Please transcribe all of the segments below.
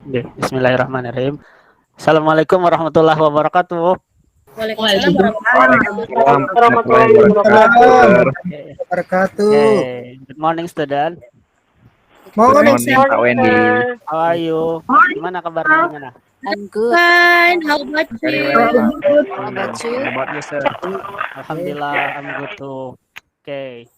Oke, bismillahirrahmanirrahim. Assalamualaikum warahmatullahi wabarakatuh. Waalaikumsalam warahmatullahi Warahmatullahi wabarakatuh. wabarakatuh. Good morning student. Morning, Pak Wendy. How are you? Gimana kabarnya? Gimana? I'm good. Fine. How about Very you? well, Pak. How about you? How about you, sir? Alhamdulillah, I'm good too. Oke.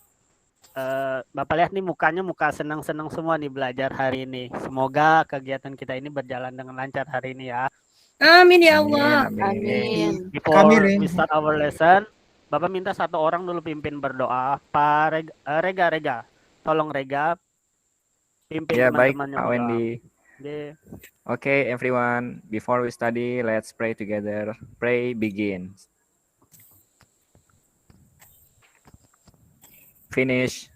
Bapak lihat nih mukanya muka senang-senang semua nih belajar hari ini. Semoga kegiatan kita ini berjalan dengan lancar hari ini ya. Amin ya Allah. Amin. Before we start our lesson, Bapak minta satu orang dulu pimpin berdoa. Pak Rega. Tolong Rega pimpin Ya, baik, teman-temannya Pak berdoa. Wendy. Oke. Okay, everyone. Before we study, let's pray together. Pray begins. Finish.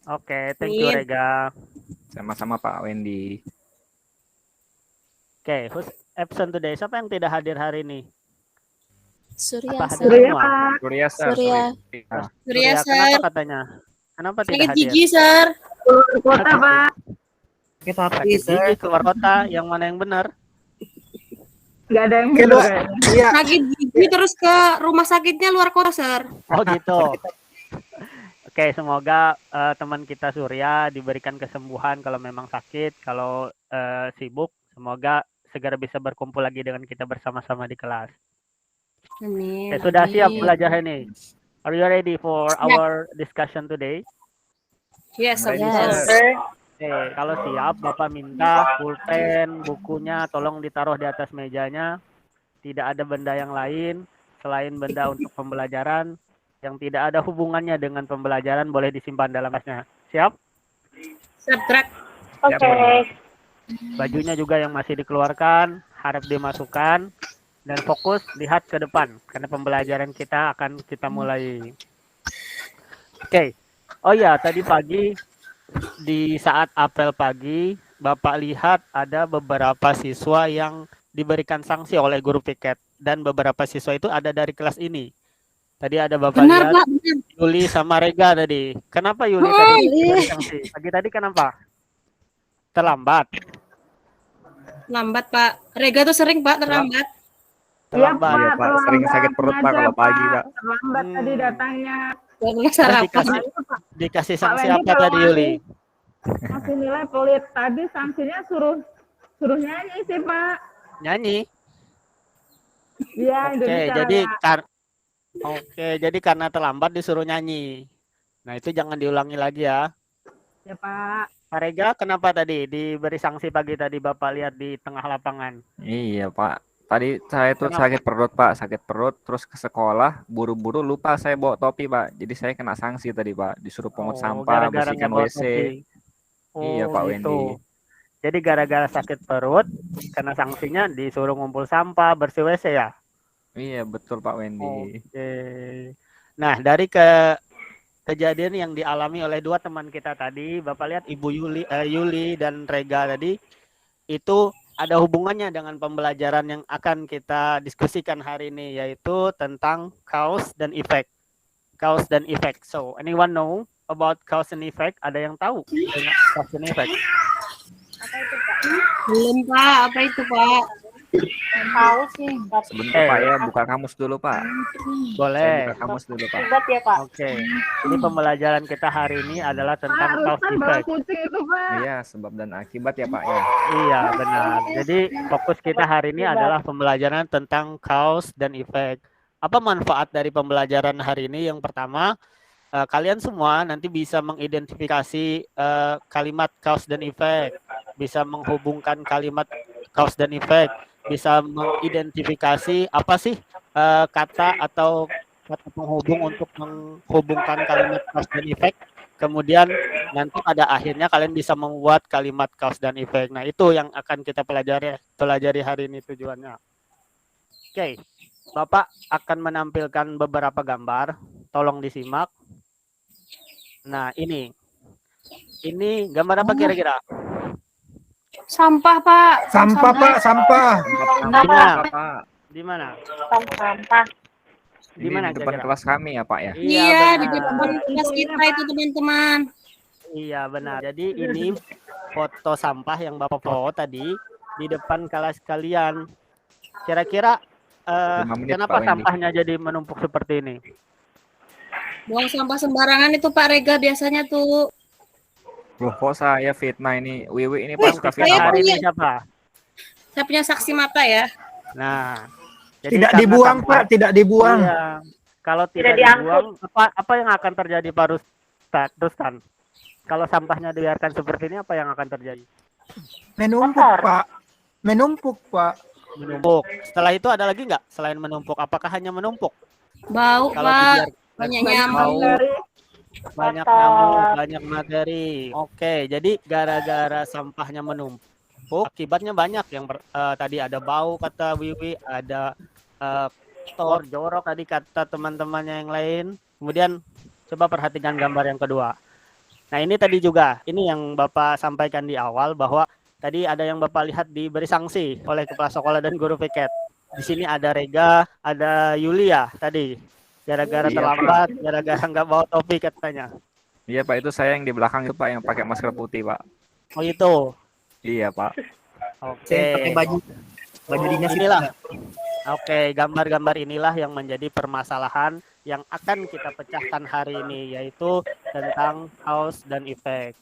Oke, thank you Amin. Rega. Sama-sama, Pak Wendy. Oke, who's absent today? Siapa yang tidak hadir hari ini? Surya, Apa hadir Sir. semua? Surya, sir. Surya. Surya, Kenapa Sir. katanya? Kenapa tidak Sakit hadir? gigi, Sir. Kota, Pak. Sakit gigi keluar kota, yang mana yang benar? Nggak ada yang benar. Iya. Sakit gigi terus ke rumah sakitnya luar kota, Sir. Oh gitu. Oke, semoga teman kita Surya diberikan kesembuhan kalau memang sakit, kalau sibuk, semoga segera bisa berkumpul lagi dengan kita bersama-sama di kelas. Amin. Sudah siap Amin. belajar ini? Are you ready for Siap. our discussion today? Yes, of Ready, course. sir. Oke, kalau siap, Bapak minta pulpen, bukunya tolong ditaruh di atas mejanya. Tidak ada benda yang lain selain benda untuk pembelajaran yang tidak ada hubungannya dengan pembelajaran boleh disimpan dalam tasnya. Siap? Subtract. Oke. Bajunya juga yang masih dikeluarkan, harap dimasukkan dan fokus lihat ke depan karena pembelajaran kita akan kita mulai. Oke. Oh ya, tadi pagi di saat apel pagi, Bapak lihat ada beberapa siswa yang diberikan sanksi oleh guru piket dan beberapa siswa itu ada dari kelas ini. Tadi ada Bapak Benar, lihat Pak. Benar. Yuli sama Rega tadi. Kenapa Yuli tadi diberi sanksi? Pagi tadi kenapa? Terlambat. Lambat, Pak. Rega tuh sering, Pak, terlambat. Terlambat. Iya, Pak. Sering sakit perut, Pak, kalau pagi, Pak. Terlambat tadi datangnya. Karena Terus sarapan. dikasih sanksi Wendy apa kalau tadi Yuli? Masih nilai pelit. Tadi sanksinya suruh nyanyi sih, Pak. Nyanyi. Iya, Oke, Indonesia jadi Raya. jadi karena terlambat disuruh nyanyi. Nah, itu jangan diulangi lagi ya. Ya, Pak. Pak Rega, kenapa tadi diberi sanksi pagi tadi Bapak lihat di tengah lapangan? Iya, Pak. Tadi saya tuh Kenapa? sakit perut, Pak. Sakit perut, terus ke sekolah, buru-buru lupa saya bawa topi, Pak. Jadi saya kena sanksi tadi, Pak. Disuruh pungut sampah, gara-gara bersihkan ngebawa WC. topi. Iya, Pak gitu. Wendy. Jadi gara-gara sakit perut, kena sanksinya disuruh ngumpul sampah, bersih WC ya? Iya, betul, Pak Wendy. Oke. Nah, dari kejadian yang dialami oleh dua teman kita tadi, Bapak lihat Ibu Yuli dan Rega tadi, itu ada hubungannya dengan pembelajaran yang akan kita diskusikan hari ini, yaitu tentang cause dan effect. Cause dan effect. So, anyone know about cause and effect? Ada yang tahu dengan cause and effect? Belum, Pak. Apa itu, Pak? Tahu sih. Sebentar, Pak, ya. Buka kamus dulu, Pak. Saya Boleh. buka kamus dulu, Pak. Ya, Pak. Oke. Jadi pembelajaran kita hari ini adalah Pak, tentang cause Rustan bawa effect. kucing itu, Pak. Iya, sebab dan akibat ya, Pak, ya. Iya, benar. Jadi fokus kita hari ini adalah pembelajaran tentang cause dan effect. Apa manfaat dari pembelajaran hari ini? Yang pertama, kalian semua nanti bisa mengidentifikasi kalimat cause dan effect, bisa menghubungkan kalimat cause dan effect, bisa mengidentifikasi apa sih kata atau kata penghubung untuk menghubungkan kalimat cause dan effect. Kemudian nanti pada akhirnya kalian bisa membuat kalimat cause dan effect. Nah, itu yang akan kita pelajari hari ini tujuannya. Oke. Bapak akan menampilkan beberapa gambar. Tolong disimak. Nah, ini gambar apa kira-kira? Sampah, Pak. Sampah, Pak, sampah. Di mana? Sampah. Di Ini mana di depan kira-kira? kelas kami ya, Pak, ya. Iya, di benar. depan kelas kita itu, teman-teman. Iya, benar. Jadi ini foto sampah yang Bapak foto tadi di depan kelas kalian. Kira-kira 5 menit, kenapa Pak Wendy. sampahnya jadi menumpuk seperti ini? Buang sampah sembarangan itu Pak Rega biasanya tuh. Loh, kok saya fitnah ini? Wiwi ini Wih, Pak suka Yang saya fitnah, Pak. hari punya. ini siapa? Saya punya saksi mata ya. Nah, jadi Tidak karena dibuang, sampah- Pak, tidak dibuang. Iya. Kalau tidak diangkut. dibuang, apa yang akan terjadi Pak Rustan? Kalau sampahnya dibiarkan seperti ini, apa yang akan terjadi? Menumpuk, Kotor. Pak. Menumpuk, Pak. Menumpuk. Setelah itu ada lagi nggak selain menumpuk? Apakah hanya menumpuk? Bau Kalau Pak. dibiarkan Banyak Banyak nyamuk. bau, bakteri. banyak Kotor. nyamuk, banyak bakteri. Oke, jadi gara-gara sampahnya menumpuk, akibatnya banyak. Yang tadi ada bau kata Wiwi, ada kotor, jorok tadi kata teman-temannya yang lain. Kemudian coba perhatikan gambar yang kedua. Nah ini tadi juga, ini yang Bapak sampaikan di awal bahwa tadi ada yang Bapak lihat diberi sanksi oleh kepala sekolah dan guru piket. Di sini ada Rega, ada Yulia tadi. Gara-gara Iya, terlambat, gara-gara nggak bawa topi katanya. Iya, Pak, itu saya yang di belakang itu, Pak, yang pakai masker putih, Pak. Oh itu. Iya, Pak. Oke. baju dinas Inilah. Oke, gambar-gambar inilah yang menjadi permasalahan yang akan kita pecahkan hari ini, yaitu tentang cause dan effect.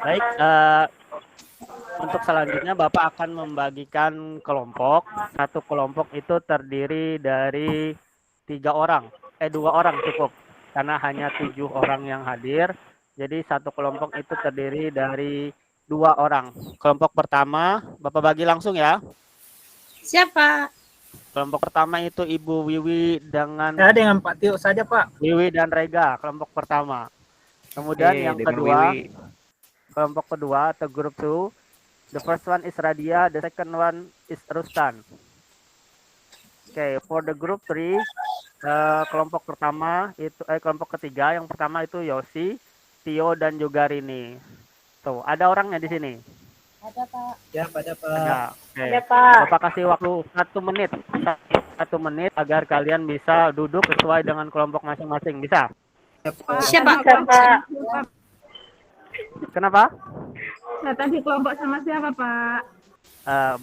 Baik, untuk selanjutnya Bapak akan membagikan kelompok. Satu kelompok itu terdiri dari 2 orang cukup, karena hanya 7 orang yang hadir. Jadi satu kelompok itu terdiri dari 2 orang. Kelompok pertama, Bapak bagi langsung ya. Siapa? Kelompok pertama itu Ibu Wiwi dengan Saya dengan Pak Tio saja, Pak. Wiwi dan Rega, kelompok pertama. Kemudian yang dengan kedua, Wiwi. kelompok kedua atau group 2. The first one is Radia, the second one is Rustan. Okay, for the group 3, kelompok pertama itu kelompok ketiga yang pertama itu Yosi, Tio dan juga Rini. Tuh, ada orangnya di sini. Ada Pak. Ya, pada Pak. Ada. Oke. Ada Pak. Bapak kasih waktu 1 menit. 1 menit agar kalian bisa duduk sesuai dengan kelompok masing-masing. Bisa? Pak, Siapa? tadi Pak. kelompok- Kenapa? Saya tadi kelompok sama siapa, Pak?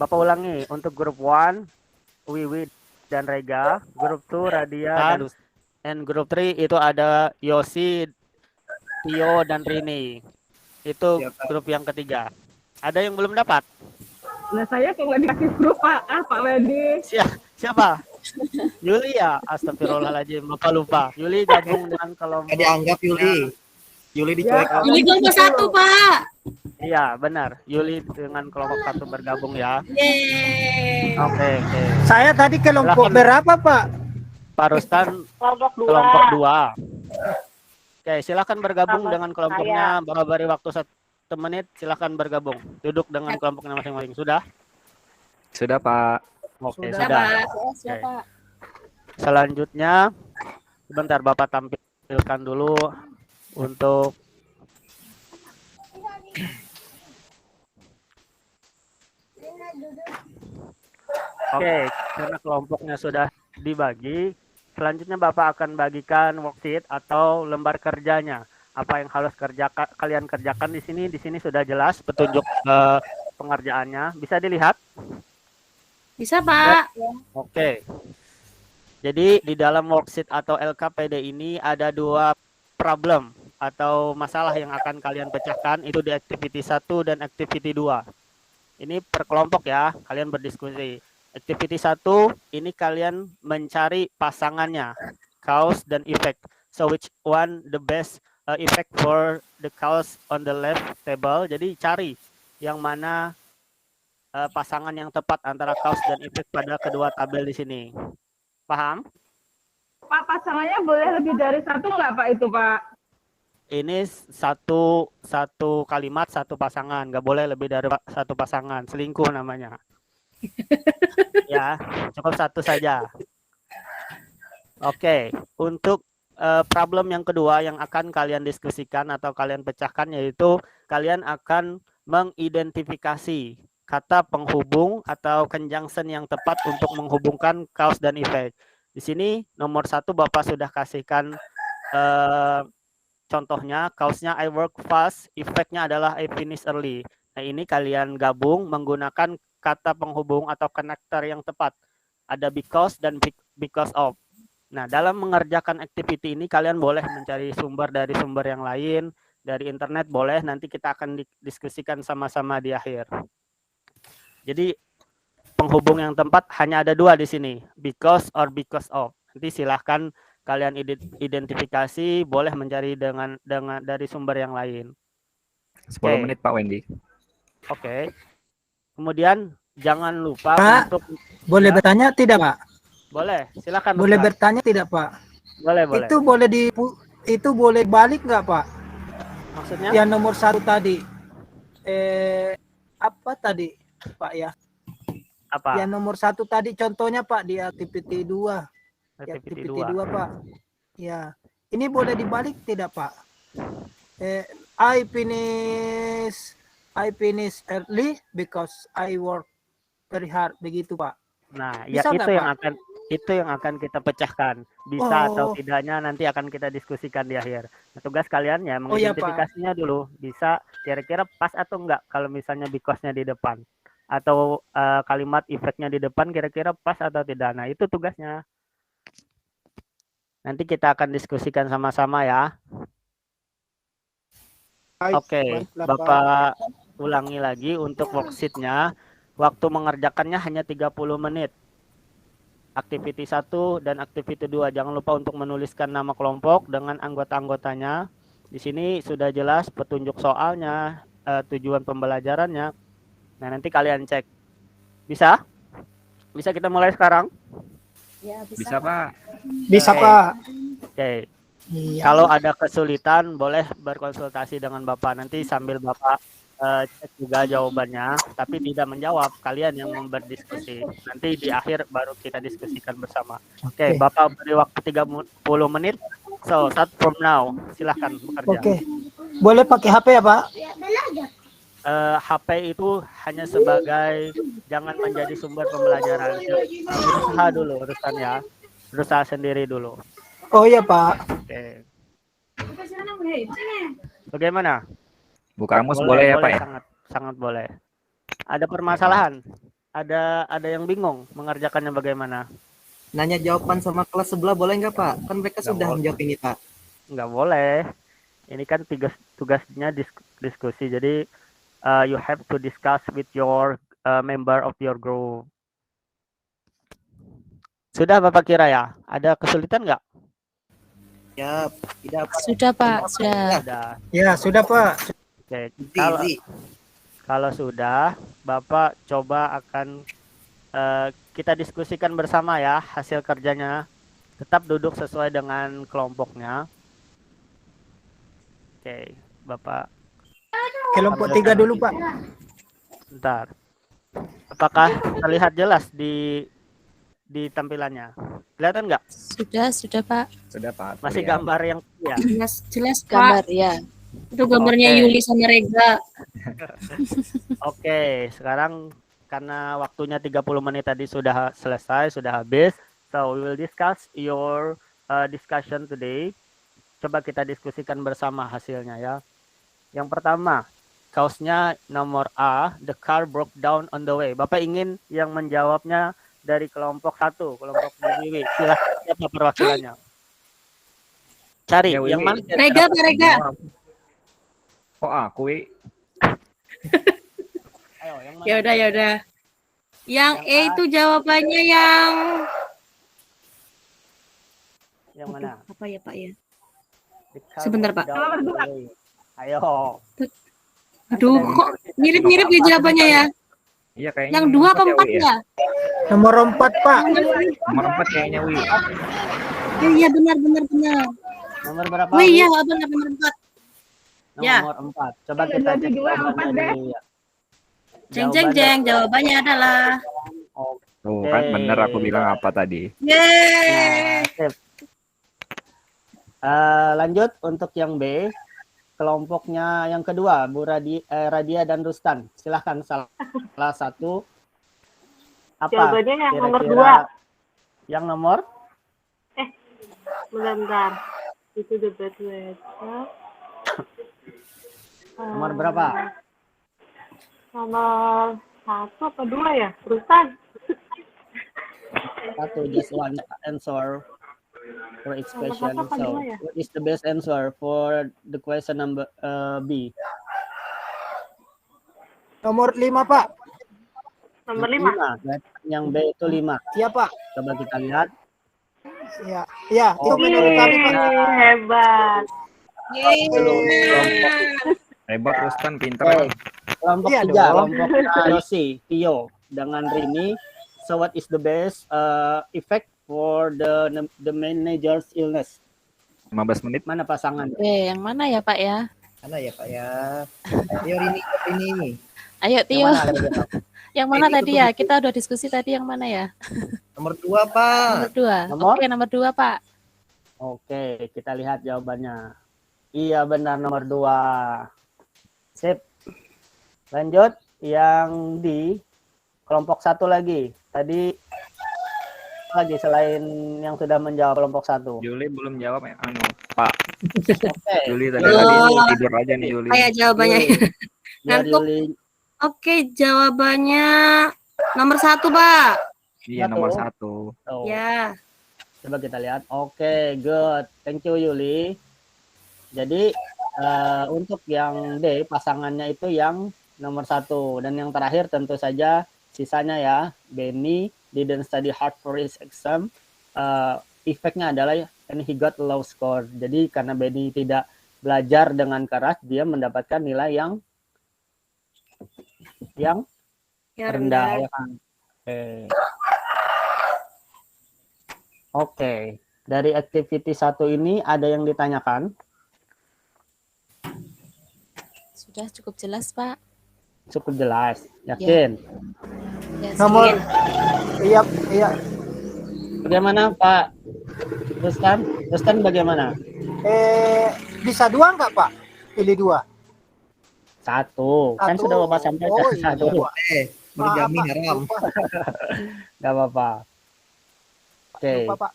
Bapak ulangi. Untuk grup 1, Wiwi dan Rega. Grup 2, Radia dan grup 3 itu ada Yosi, Tio, dan Rini. Itu grup yang ketiga. Ada yang belum dapat? Nah, saya kok nggak dikasih grup, Pak. Pak Wendy. Siapa? Yuli ya? Astagfirullahaladzim, Bapak lupa. Yuli gabung dengan kelompok. Dianggap Yuli. Yuli dicuek. Ya, Ini kelompok 1 Pak. Iya, benar. Yuli dengan kelompok 1 bergabung ya. Yeay. Oke. Saya tadi kelompok Silakan. berapa, Pak? Pak Rustan Kelompok 2. kelompok 2. Oke, silakan bergabung Sama dengan kelompoknya. Bapak beri waktu 1 menit, silakan bergabung. Duduk dengan kelompoknya masing-masing. Sudah? Sudah, Pak. Oke, Sudah, sudah. Pak. Siapa? Selanjutnya, sebentar Bapak tampilkan dulu untuk Oke, karena kelompoknya sudah dibagi, selanjutnya Bapak akan bagikan worksheet atau lembar kerjanya. Apa yang harus kalian kerjakan di sini? Di sini sudah jelas petunjuk pengerjaannya. Bisa dilihat? Bisa Pak. Oke. Jadi di dalam worksheet atau LKPD ini ada 2 problem atau masalah yang akan kalian pecahkan, itu di activity 1 dan activity 2. Ini per kelompok ya, kalian berdiskusi. Activity 1 ini kalian mencari pasangannya, cause dan effect. So which one the best effect for the cause on the left table. Jadi cari yang mana pasangan yang tepat antara cause dan effect pada kedua tabel di sini. Paham? Pak, pasangannya boleh lebih dari 1 nggak, Pak, itu, Pak? Ini satu kalimat, 1 pasangan. Nggak boleh lebih dari 1 pasangan. Selingkuh namanya. Ya, cukup 1 saja. Oke, untuk problem yang kedua yang akan kalian diskusikan atau kalian pecahkan, yaitu kalian akan mengidentifikasi kata penghubung atau conjunction yang tepat untuk menghubungkan cause dan effect. Di sini nomor 1 Bapak sudah kasihkan contohnya, cause-nya I work fast, effect-nya adalah I finish early. Nah, ini kalian gabung menggunakan kata penghubung atau konektor yang tepat. Ada because dan because of. Nah, dalam mengerjakan activity ini kalian boleh mencari sumber dari sumber yang lain, dari internet boleh, nanti kita akan diskusikan sama-sama di akhir. Jadi penghubung yang tepat hanya ada 2 di sini, because or because of. Nanti silahkan kalian identifikasi, boleh mencari dengan dari sumber yang lain. 10 Oke. menit Pak Wendy. Oke. Kemudian jangan lupa Pak, untuk boleh ya, bertanya tidak, Pak? boleh, silakan. Boleh Ustaz. bertanya tidak, Pak? Boleh. Itu boleh balik nggak, Pak? Maksudnya? Yang nomor 1 tadi. Apa tadi, Pak ya? Apa? Yang nomor 1 tadi contohnya, Pak, di activity 2. Activity 2, 2. Pak. Ya. Ini boleh dibalik tidak, Pak? I finish early because I work very hard, begitu, Pak. Nah, Bisa ya nggak, itu yang akan kita pecahkan. Bisa atau Oh. tidaknya nanti akan kita diskusikan di akhir. Nah, tugas kalian ya Oh, iya, Pak. mengidentifikasinya dulu. Bisa kira-kira pas atau enggak kalau misalnya because-nya di depan. Atau kalimat efeknya di depan kira-kira pas atau tidak. Nah, itu tugasnya. Nanti kita akan diskusikan sama-sama ya. Oke, Bapak ulangi lagi untuk worksheet-nya. Waktu mengerjakannya hanya 30 menit. Activity 1 dan activity 2. Jangan lupa untuk menuliskan nama kelompok dengan anggota-anggotanya. Di sini sudah jelas petunjuk soalnya, tujuan pembelajarannya. Nah, nanti kalian cek. Bisa? Bisa kita mulai sekarang? Ya, Bisa Pak. Bisa, Oke. Pak. Oke. Iya. Kalau ada kesulitan boleh berkonsultasi dengan Bapak. Nanti sambil Bapak cek juga jawabannya, tapi tidak menjawab, kalian yang berdiskusi. Nanti di akhir baru kita diskusikan bersama. Oke, Bapak beri waktu 30 menit. So, start from now. Silahkan bekerja. Oke. Boleh pakai HP ya, Pak? HP itu hanya sebagai, jangan menjadi sumber pembelajaran. Berusaha dulu urusannya. Berusaha sendiri dulu. Oh iya, Pak. Oke. Bagaimana? Buka kamus boleh ya Pak ya? Sangat boleh. Ada permasalahan? Ada yang bingung mengerjakannya bagaimana? Nanya jawaban sama kelas sebelah boleh nggak, Pak? Kan mereka Nggak sudah boleh. menjawab ini, Pak. Nggak boleh. Ini kan tugasnya diskusi. Jadi you have to discuss with your member of your group. Sudah Bapak kira ya? Ada kesulitan nggak? Ya, tidak, Pak. Sudah, Pak. Sudah. Sudah. Ya, sudah, Pak. Oke. Easy. Kalau sudah, Bapak coba akan kita diskusikan bersama ya hasil kerjanya. Tetap duduk sesuai dengan kelompoknya. Oke, Bapak. Kelompok 3 dulu, Pak. Bentar. Apakah terlihat jelas di tampilannya? Kelihatan nggak? Sudah, Pak. Sudah Pak. Masih Terlihat. gambar yang ya. Jelas Gambar Pak. ya. Itu gambarnya Oke. Yuli sama Rega. Oke, sekarang karena waktunya 30 menit tadi sudah selesai, sudah habis. So we will discuss your discussion today. Coba kita diskusikan bersama hasilnya ya. Yang pertama, cause-nya nomor A, the car broke down on the way. Bapak ingin yang menjawabnya dari kelompok 1, kelompok Wiwi. Silahkan, siapa perwakilannya? Cari Ya, yang Wiwi. mana? Rega, Pak Rega. Oh aku Wi. Ayo, yang mana? Ya udah. Yang Yang E A. itu jawabannya yang Yang mana? apa ya, Pak ya? The car Sebentar, broke Pak. down on the way. Ayo. Aduh, kok mirip-mirip ya jawabannya ya? Iya kayaknya. Yang nomor 2 apa 4 Wi, ya? Nomor 4, Pak. Nomor 4 kayaknya Wi. Iya benar. Nomor berapa? Oh iya, Bu? benar 4. Ya. Nomor 4. Coba kita Jadi cek 2, 4 jawabannya deh. nih. Ya. Jeng, jawabannya adalah Tuh kan bener aku bilang apa tadi. yeay. Nah, sip. Lanjut untuk yang B, kelompoknya yang kedua, Bu Radia dan Rustan. Silahkan salah satu. Apa? Jawabannya yang nomor kira-kira 2. Yang nomor? Bentar. Itu the bad way. Nomor berapa? Nomor 1 apa 2 ya? Terusan. Satu, just one answer for each Nomor question. satu apa So, dua ya? what is the best answer for the question number B? Nomor 5 Pak. Nomor Yang 5. lima. Yang B itu 5. Iya Pak. Coba kita lihat. Iya, iya itu Oke. menurut kami Pak. Hebat. Yeay, benar. Hebat Rustan, pinter. Oke. Kelompok Iya 3, dong. kelompok Yosi, Tio, dengan Rini. So what is the best effect for the manager's illness? 15 menit. Mana pasangan? Oke, yang mana ya Pak ya? Mana ya Pak ya? Ayo ini. Ayo Yang Tio. mana lagi, Pak? Yang mana Ini tadi ya? tutup. Kita udah diskusi tadi yang mana ya? Nomor 2 Pak. Nomor 2. Nomor? Oke, nomor 2 Pak. Oke, kita lihat jawabannya. Iya benar nomor 2. Sip. Lanjut yang di kelompok 1 lagi. Tadi lagi selain yang sudah menjawab kelompok 1. Juli belum jawab ya? Pak. Oke. Juli tadi tidur aja nih Juli. Kayak jawabannya. Biar Ngantuk. Yuli. Oke, jawabannya nomor 1, Pak. Iya, nomor 1. Oh, Ya. coba kita lihat. Oke, good. Thank you Yuli. Jadi untuk yang D pasangannya itu yang nomor 1 dan yang terakhir tentu saja sisanya ya. Benny didn't study hard for his exam. Efeknya adalah and he got low score. Jadi karena Benny tidak belajar dengan keras, dia mendapatkan nilai yang Ya, rendah ya kan. Oke. Dari activity 1 ini ada yang ditanyakan? Sudah cukup jelas Pak. Cukup jelas. Yakin? Ya, Nomor sedikit. iya. Bagaimana Pak Rustan? Rustan bagaimana? Bisa 2 enggak Pak? Pilih 2. 1. Kan Satu. sudah Bapak sampaikan. Oh, iya. 1. Poligami Maaf, Pak. haram. Lupa. Gak apa-apa. Oke. Lupa, Pak.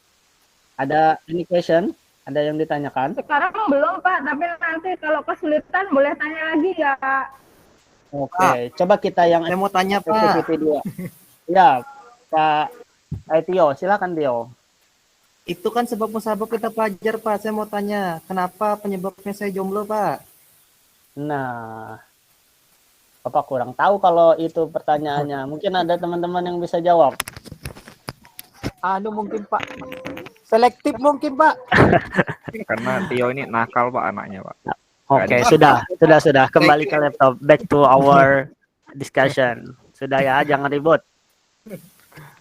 Ada any question? Ada yang ditanyakan? Sekarang belum Pak, tapi nanti kalau kesulitan boleh tanya lagi ya. Oke. Coba kita yang Saya mau tanya Pak. activity 2. Ya, Pak Tio. Silakan Tio. Itu kan sebab musabab kita pelajar Pak. Saya mau tanya, kenapa penyebabnya saya jomblo Pak? Nah, Bapak kurang tahu kalau itu pertanyaannya. Mungkin ada teman-teman yang bisa jawab. Mungkin Pak. Selektif mungkin Pak. Karena Tio ini nakal Pak anaknya Pak. Oke, sudah. Kembali ke laptop. Back to our discussion. Sudah ya, jangan ribut.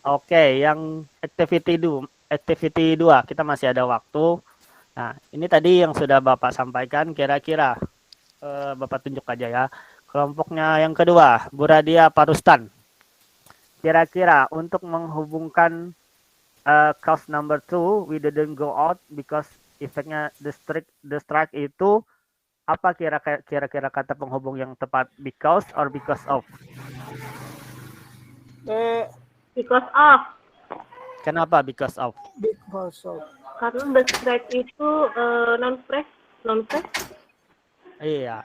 Oke, yang activity 2 kita masih ada waktu. Nah, ini tadi yang sudah Bapak sampaikan. Kira-kira Bapak tunjuk aja ya. Kelompoknya yang kedua, Bu Radia Parustan. Kira-kira untuk menghubungkan cause number 2, we didn't go out because efeknya the strike itu apa kira-kira kata penghubung yang tepat, because or because of? Because of. Kenapa because of? Because of. Karena the strike itu non-fresh. Iya.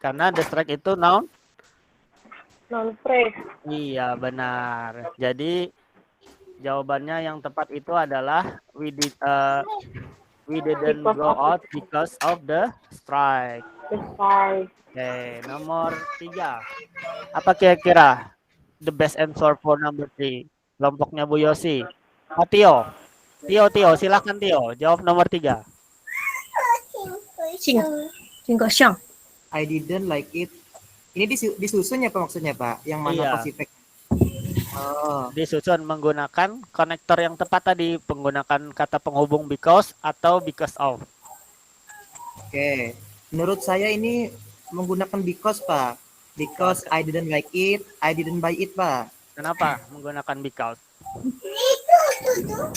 Karena the strike itu noun? Non-fresh. Iya, benar. Jadi jawabannya yang tepat itu adalah we didn't go out because of the strike. The strike. Oke, nomor 3. Apa kira-kira the best answer for number 3? Kelompoknya Bu Yosi. Tio, silakan Tio. Jawab nomor 3. Singgosyang. I didn't like it. Ini disusun ya Pak maksudnya Pak? Yang mana Iya. Pasifik? Oh, Disusun menggunakan konektor yang tepat tadi, menggunakan kata penghubung because atau because of. oke. Menurut saya ini menggunakan because Pak. Because I didn't like it, I didn't buy it Pak. Kenapa menggunakan because?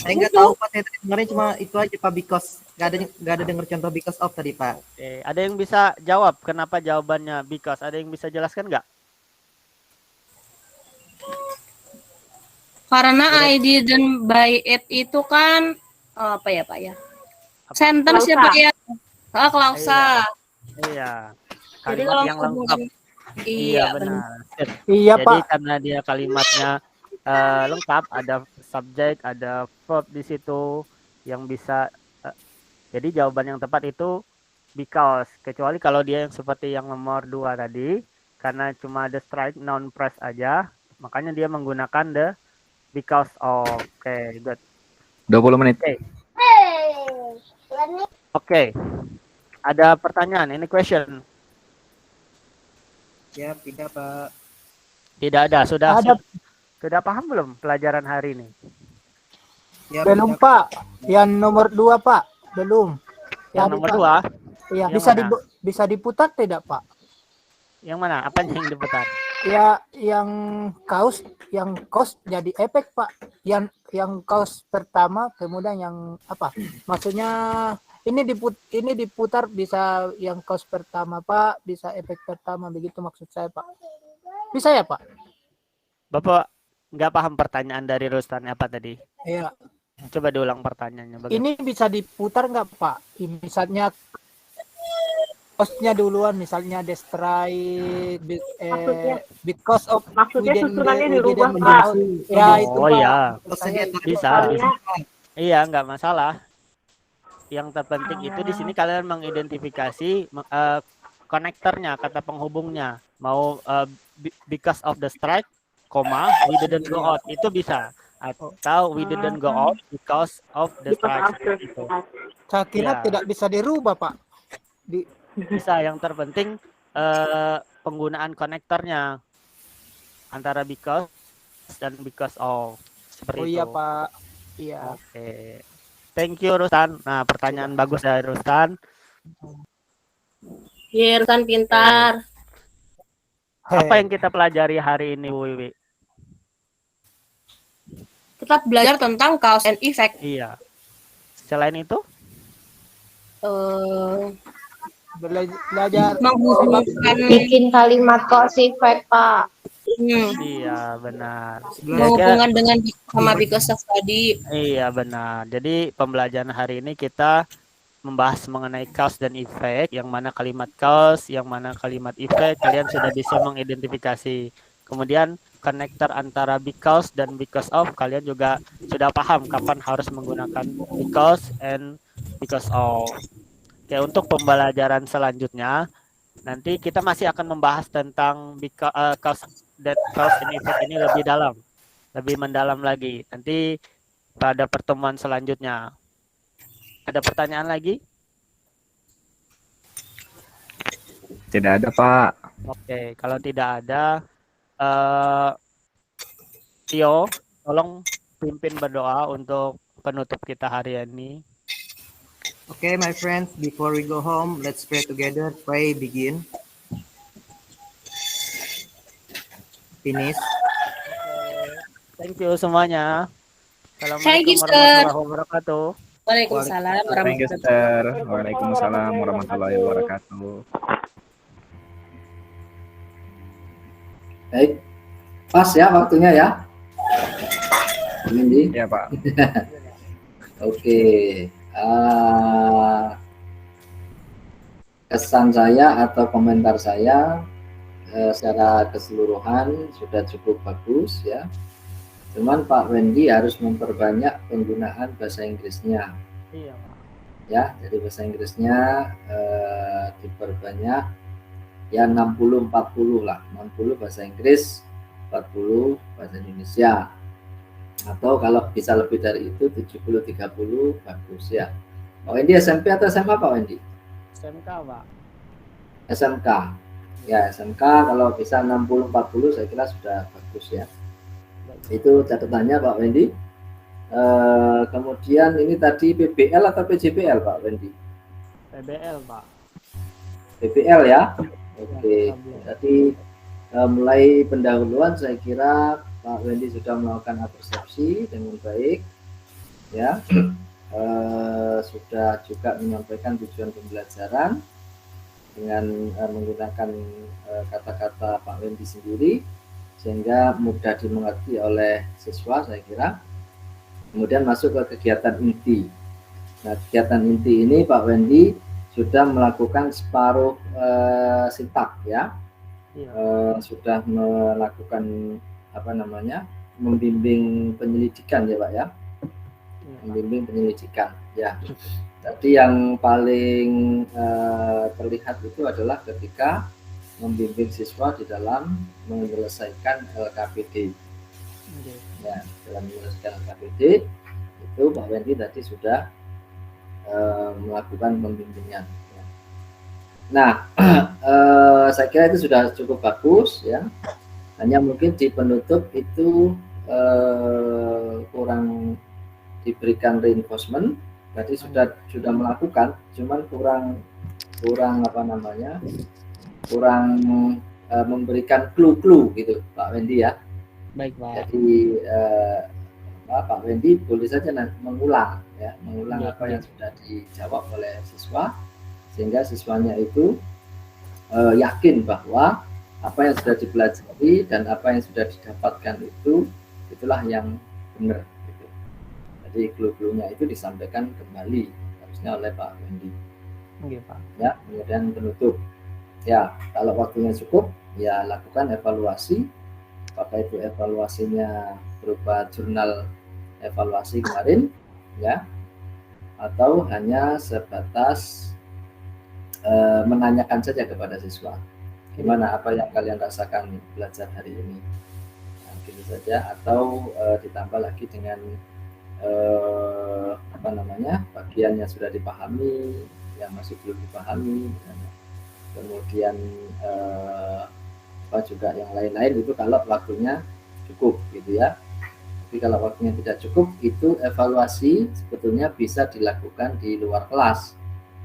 Saya nggak tahu Pak, saya tadi dengarnya cuma itu aja Pak, because. Nggak ada dengar contoh because of tadi Pak. Ada yang bisa jawab kenapa jawabannya because? Ada yang bisa jelaskan nggak? Karena I didn't buy it itu kan apa ya Pak ya? Sentence ya Pak ya? Klausa. Iya. Jadi Kalimat kalau yang lengkap. Iya, benar. benar. Sip. Iya Jadi Pak. karena dia kalimatnya lengkap, ada subjek, ada verb di situ yang bisa. Jadi jawaban yang tepat itu because. Kecuali kalau dia yang seperti yang nomor 2 tadi, karena cuma the strike noun phrase aja, makanya dia menggunakan the because of. Oke, good. 20 menit. Oke. Ada pertanyaan, ini question. Siap, tidak Pak. Tidak ada. Sudah Ada. sudah paham belum pelajaran hari ini? Siap, Belum tidak. Pak. Yang nomor 2 Pak. Belum. Yang Tadi, nomor Pak. 2, Iya, yang bisa mana? bisa diputar tidak Pak? yang mana? Apa yang diputar? Ya, yang kaos jadi efek Pak. Yang kaos pertama, kemudian yang apa? Maksudnya ini diputar bisa yang kaos pertama Pak, bisa efek pertama, begitu maksud saya Pak. Bisa ya Pak? Bapak nggak paham pertanyaan dari Rustan apa tadi? Iya. Coba diulang pertanyaannya. Bagaimana? Ini bisa diputar nggak Pak? Misalnya hostnya duluan, misalnya destroy Maksudnya- because of Maksudnya we susunannya didn't- we dirubah, didn't Pak. out. Ya itu Oh Pak. ya, Pesannya bisa. Soalnya Iya, nggak masalah. Yang terpenting itu di sini kalian mengidentifikasi konektornya, kata penghubungnya. Mau because of the strike, koma, we didn't go out, itu bisa. Atau we didn't go out because of the strike. Itu Saya kira Ya. tidak bisa dirubah Pak. bisa. Yang terpenting penggunaan konektornya antara because dan because of, seperti Oh itu. iya Pak. Iya. Oke. Thank you Rustan. Nah, pertanyaan bagus dari Rustan. Iya, Rustan pintar. Apa yang kita pelajari hari ini, Bu Wiwi? Kita belajar tentang cause and effect. Iya. Selain itu? Belajar Menghubungkan Bikin kalimat cause effect, Pak. Iya, benar. menghubungkan dengan sama because of tadi. Iya, benar. Jadi pembelajaran hari ini kita membahas mengenai cause dan effect, yang mana kalimat cause, yang mana kalimat effect, kalian sudah bisa mengidentifikasi. Kemudian konektor antara because dan because of, kalian juga sudah paham kapan harus menggunakan because and because of. Oke, untuk pembelajaran selanjutnya, nanti kita masih akan membahas tentang cause and effect ini lebih dalam, lebih mendalam lagi. Nanti pada pertemuan selanjutnya. Ada pertanyaan lagi? Tidak ada, Pak. Oke, kalau tidak ada, Tio, tolong pimpin berdoa untuk penutup kita hari ini. Okay, my friends, before we go home, let's pray together. Pray, begin. Finish. Thank you semuanya. Thank Assalamualaikum you, sir. warahmatullahi wabarakatuh. Waalaikumsalam Thank you, warahmatullahi Sir. Waalaikumsalam warahmatullahi wabarakatuh. Baik, pas ya waktunya ya, Windy. Ya, Pak. Oke, kesan saya atau komentar saya secara keseluruhan sudah cukup bagus ya. Cuman Pak Wendy harus memperbanyak penggunaan bahasa Inggrisnya. Iya, Pak. Ya, jadi bahasa Inggrisnya diperbanyak ya 60-40 lah, 60 bahasa Inggris, 40 bahasa Indonesia. Atau kalau bisa lebih dari itu 70-30 bagus ya. Pak Wendy SMP atau SMA Pak Wendy? SMK, Pak. SMK. Ya, SMK kalau bisa 60-40 saya kira sudah bagus ya. Itu catatannya Pak Wendy. Kemudian ini tadi PBL atau PJBL Pak Wendy? PBL, Pak. PBL ya. Oke. Jadi mulai pendahuluan saya kira Pak Wendy sudah melakukan persepsi dengan baik ya. Sudah juga menyampaikan tujuan pembelajaran dengan menggunakan kata-kata Pak Wendy sendiri sehingga mudah dimengerti oleh siswa saya kira. Kemudian masuk ke kegiatan inti. Nah, kegiatan inti ini Pak Wendy sudah melakukan separuh sintak ya. Iya. Sudah melakukan apa namanya, membimbing penyelidikan ya Pak ya, membimbing penyelidikan ya. Tadi yang paling terlihat itu adalah ketika membimbing siswa di dalam menyelesaikan LKPD. Ya, dalam menyelesaikan LKPD itu Pak Wendy tadi sudah melakukan pembimbingan. Ya. Nah, saya kira itu sudah cukup bagus ya. Hanya mungkin di penutup itu kurang diberikan reinforcement. Tadi sudah melakukan, cuman kurang apa namanya, kurang memberikan clue-clue gitu Pak Wendy ya. Baik Pak. Jadi Pak Wendy boleh saja mengulang ya, mengulang Ya, apa yang sudah dijawab oleh siswa, sehingga siswanya itu yakin bahwa apa yang sudah dipelajari dan apa yang sudah didapatkan itulah yang benar. Gitu. Jadi clue-cluenya itu disampaikan kembali harusnya oleh Pak Wendy. Oke, Pak. Ya, kemudian penutup. Ya, kalau waktunya cukup, ya lakukan evaluasi. Apakah itu evaluasinya berupa jurnal evaluasi kemarin, ya, atau hanya sebatas menanyakan saja kepada siswa, gimana apa yang kalian rasakan belajar hari ini, nah, gitu saja, atau ditambah lagi dengan apa namanya, bagian yang sudah dipahami, yang masih belum dipahami, kemudian apa juga yang lain-lain itu kalau waktunya cukup gitu ya. Tapi kalau waktunya tidak cukup, itu evaluasi sebetulnya bisa dilakukan di luar kelas.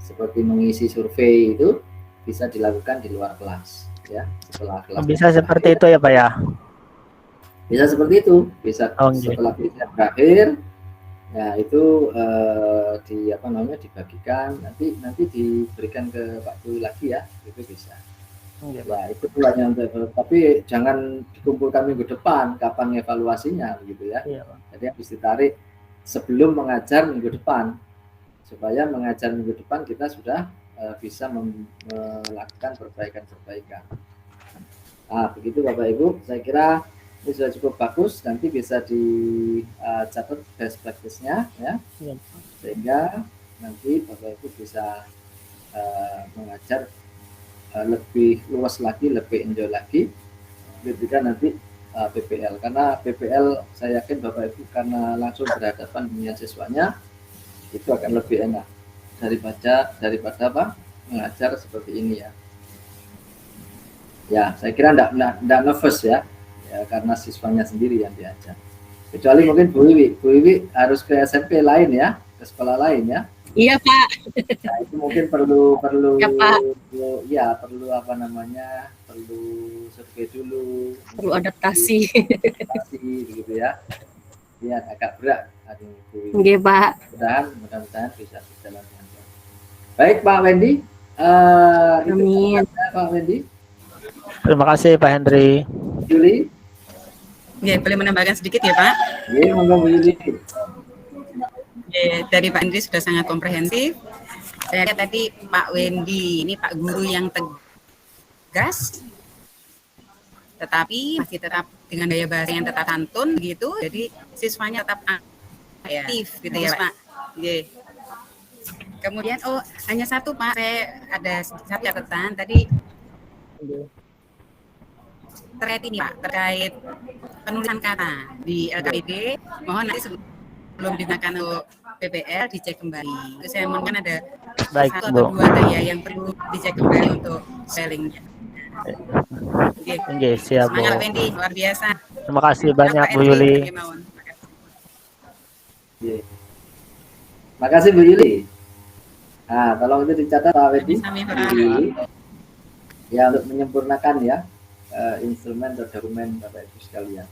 Seperti mengisi survei itu bisa dilakukan di luar kelas ya, setelah kelas. Bisa seperti itu ya Pak ya? Bisa seperti itu, bisa setelah kelasnya berakhir. Nah, itu di apa namanya, dibagikan, nanti diberikan ke Pak Guru lagi ya, itu bisa. Ya, itu pulanya untuk, tapi jangan dikumpulkan minggu depan, kapan evaluasinya gitu ya. Iya, jadi harus ditarik sebelum mengajar minggu depan, supaya mengajar minggu depan kita sudah bisa melakukan perbaikan-perbaikan. Nah, begitu Bapak Ibu, saya kira ini sudah cukup bagus, nanti bisa dicatat best practice-nya ya, sehingga nanti Bapak Ibu bisa mengajar lebih luas lagi, lebih enjoy lagi ketika nanti PPL, karena PPL saya yakin Bapak Ibu karena langsung berhadapan dengan siswanya itu akan lebih enak daripada apa, mengajar seperti ini ya. Ya, saya kira enggak nervous ya, karena siswanya sendiri yang diajar. Kecuali mungkin Bu Wiwi harus ke SMP lain ya, ke sekolah lain ya. Iya Pak. Nah, itu mungkin perlu Ya, Pak. Ya, perlu apa namanya, perlu survei dulu, Perlu adaptasi. begitu ya. Ya, agak berat. Oke Pak. Mudah-mudahan bisa berjalan dengan baik. Baik Pak Wendy. Amin. Pak Wendy. Terima kasih Pak Hendri. Yuli. Ya, boleh menambahkan sedikit ya Pak? Ya, monggo Bu Yuli. Dari Pak Hendri sudah sangat komprehensif. Saya lihat tadi Pak Wendy, ini Pak Guru yang tegas, tetapi masih tetap dengan gaya bahasa yang tetap santun gitu. Jadi siswanya tetap aktif gitu ya Pak. Yeah. Kemudian hanya satu Pak, saya ada satu catatan tadi terkait ini Pak, terkait penulisan kata di LKPD. Mohon nanti sebelum digunakan untuk PPL dicek kembali. Saya mohonkan ada satu atau dua daya yang perlu dicek kembali untuk spellingnya. Oke, siap. Semangat Wendy, luar biasa. Terima kasih banyak Bu Yuli. Terima kasih Bu Yuli. Nah, tolong itu dicatat Pak Wendy. Ya, untuk menyempurnakan ya instrumen atau dokumen Bapak Ibu sekalian.